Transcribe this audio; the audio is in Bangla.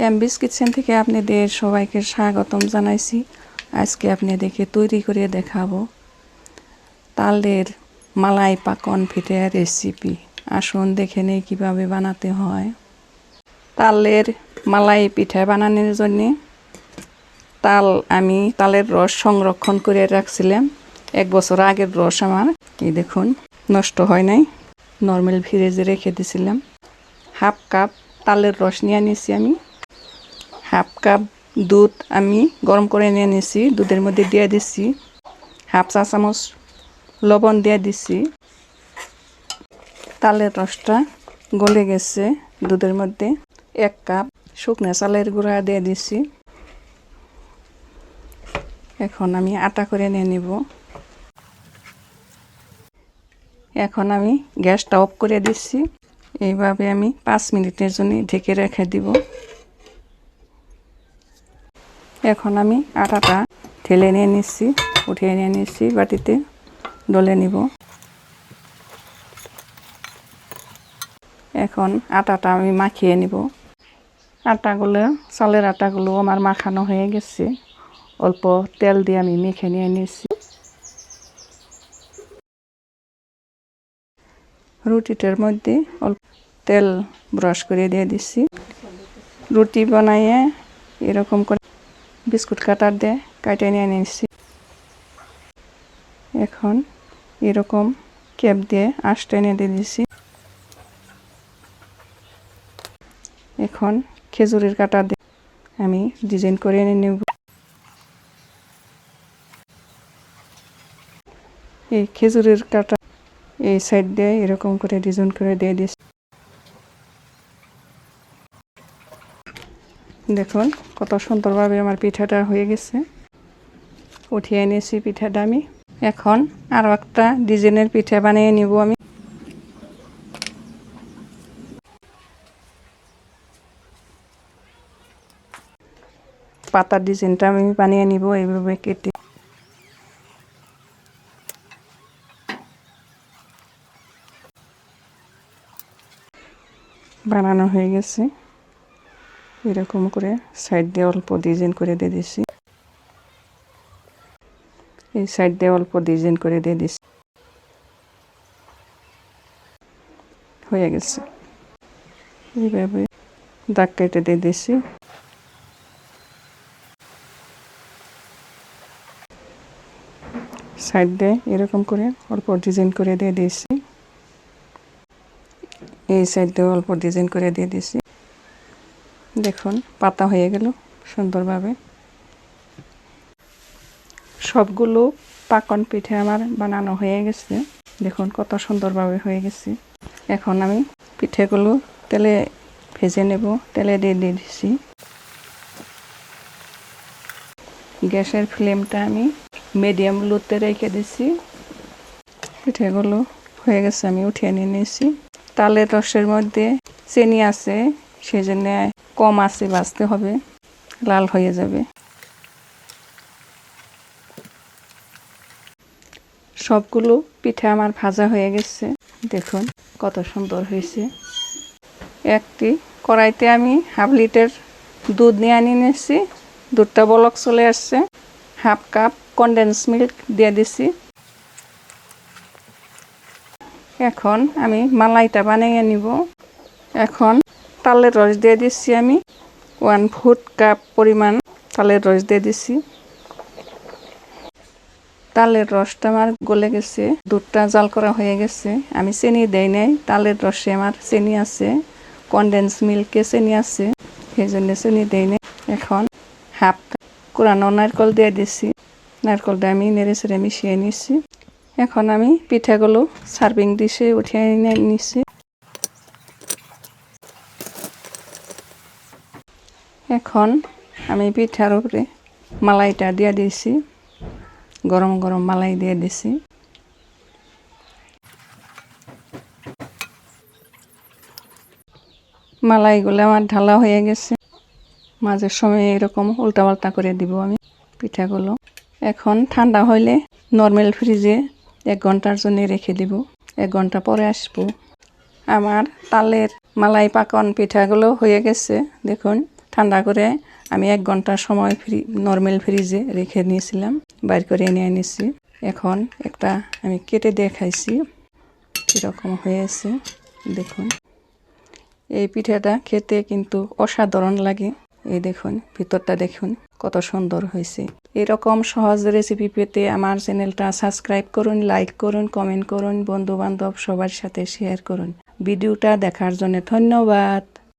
এমবিস কিচেন থেকে আপনাদের সবাইকে স্বাগতম জানাইছি। আজকে আপনাদেরকে তৈরি করে দেখাবো তালের মালাই পাকন পিঠা রেসিপি। আসুন দেখে নেই কীভাবে বানাতে হয়। তালের মালাই পিঠা বানানোর জন্যে আমি তালের রস সংরক্ষণ করে রাখছিলাম। 1 বছর আগের রস আমার, এই দেখুন নষ্ট হয় নাই, নর্মাল ফ্রিজে রেখে দিয়েছিলাম। 1/2 কাপ তালের রস নিয়ে নিয়েছি আমি। 1/2 কাপ দুধ আমি গরম করে নিয়ে নিয়েছি, দুধের মধ্যে দিয়ে দিচ্ছি 1/2 চা চামচ লবণ দিয়ে দিচ্ছি। তালের রসটা গলে গেছে দুধের মধ্যে। 1 কাপ শুকনো চালের গুঁড়া দিয়ে দিচ্ছি। এখন আমি আটা করে নিয়ে নিব। এখন আমি গ্যাসটা অফ করে দিচ্ছি। এইভাবে আমি 5 মিনিটের জন্য ঢেকে রেখে দিব। এখন আমি আটাটা ঢেলে নিয়ে নিচ্ছি, উঠিয়ে নিয়ে নিচ্ছি, বাটিতে ডলে নিব। এখন আটাটা আমি মাখিয়ে নিব। চালের আটাগুলো আমার মাখানো হয়ে গেছে। অল্প তেল দিয়ে আমি মেখে নিয়ে নিচ্ছি। রুটিটার মধ্যে অল্প তেল ব্রাশ করে দিয়ে দিচ্ছি। রুটি বানাইয়ে এরকম করে বিস্কুট কাটার দিয়ে কাটে নিয়ে নিচ্ছি। এখন এরকম ক্যাপ দিয়ে আঁশটা এনে দিয়ে দিচ্ছি। এখন খেজুরের কাটা দিয়ে আমি ডিজাইন করে এনে নেব। এই খেজুরের কাটা এই সাইড দিয়ে এরকম করে ডিজাইন করে দিয়ে দিচ্ছি। দেখুন কত সুন্দরভাবে আমার পিঠাটা হয়ে গেছে। উঠিয়ে নিয়েছি পিঠাটা আমি। এখন আরও একটা ডিজাইনের পিঠা বানিয়ে নিব আমি। পাতার ডিজাইনটা আমি বানিয়ে নিব এইভাবে কেটে। বানানো হয়ে গেছে। এরকম করে সাইড দিয়ে অল্প ডিজাইন করে দিয়ে দিচ্ছি। এই সাইড দিয়ে অল্প ডিজাইন করে দিয়ে দিচ্ছি। হয়ে গেছে। এইভাবে দাগ কেটে দিয়ে দিচ্ছি। সাইড দিয়ে এরকম করে অল্প ডিজাইন করে দিয়ে দিয়েছি। এই সাইড দিয়ে অল্প ডিজাইন করে দিয়ে দিয়েছি। দেখুন পাতা হয়ে গেল সুন্দরভাবে। সবগুলো পাকন পিঠে আমার বানানো হয়ে গেছে। দেখুন কত সুন্দরভাবে হয়ে গেছে। এখন আমি পিঠেগুলো তেলে ভেজে নেব। তেলে দিয়ে দিয়েছি। গ্যাসের ফ্লেমটা আমি মিডিয়াম লোতে রেখে দিছি। পিঠেগুলো হয়ে গেছে, আমি উঠিয়ে নিয়ে নিয়েছি। তালের রসের মধ্যে চিনি আছে, সেজন্য কম আছে ভাজতে হবে, লাল হয়ে যাবে। সবগুলো পিঠে আমার ভাজা হয়ে গেছে। দেখুন কত সুন্দর হয়েছে। একটি কড়াইতে আমি 1/2 লিটার দুধ নিয়ে নিয়েছি। দুধটা বলক চলে আসছে। 1/2 কাপ কনডেন্স মিল্ক দিয়ে দিছি। এখন আমি মালাইটা বানিয়ে নিব। এখন তালের রস দিয়ে দিচ্ছি আমি 1/4 কাপ পরিমাণ তালের রস দিয়ে দিচ্ছি। তালের রসটা আমার গলে গেছে, দুধটা জাল করা হয়ে গেছে। আমি চিনি দেই নাই, তালের রসে আমার চিনি আছে, কনডেন্স মিল্কে চিনি আছে, সেই জন্য চিনি দেই নাই। এখন 1/2 কাপ কোরানো নারকেল দিয়ে দিচ্ছি। নারকেলটা আমি নেড়ে চেড়ে মিশিয়ে নিচ্ছি। এখন আমি পিঠাগুলো সার্ভিং ডিশে উঠিয়ে নিচ্ছি। এখন আমি পিঠার উপরে মালাইটা দিয়ে দিয়েছি। গরম গরম মালাই দিয়ে দিছি। মালাইগুলো আমার ঢালা হয়ে গেছে। মাঝের সময় এরকম উল্টা পাল্টা করে দিব আমি পিঠাগুলো। এখন ঠান্ডা হইলে নর্মাল ফ্রিজে 1 ঘন্টার জন্য রেখে দিব। 1 ঘন্টা পরে আসবো। আমার তালের মালাই পাকন পিঠাগুলো হয়ে গেছে। দেখুন ঠান্ডা করে আমি 1 ঘন্টা সময় নর্মাল ফ্রিজে রেখে নিয়েছিলাম, বাইর করে এনে এনেছি। এখন একটা আমি কেটে দেখাইছি কীরকম হয়েছে দেখুন। এই পিঠাটা খেতে কিন্তু অসাধারণ লাগে। এই দেখুন ভিতরটা দেখুন কত সুন্দর হয়েছে। এরকম সহজ রেসিপি পেতে আমার চ্যানেলটা সাবস্ক্রাইব করুন, লাইক করুন, কমেন্ট করুন, বন্ধু বান্ধব সবার সাথে শেয়ার করুন। ভিডিওটা দেখার জন্য ধন্যবাদ।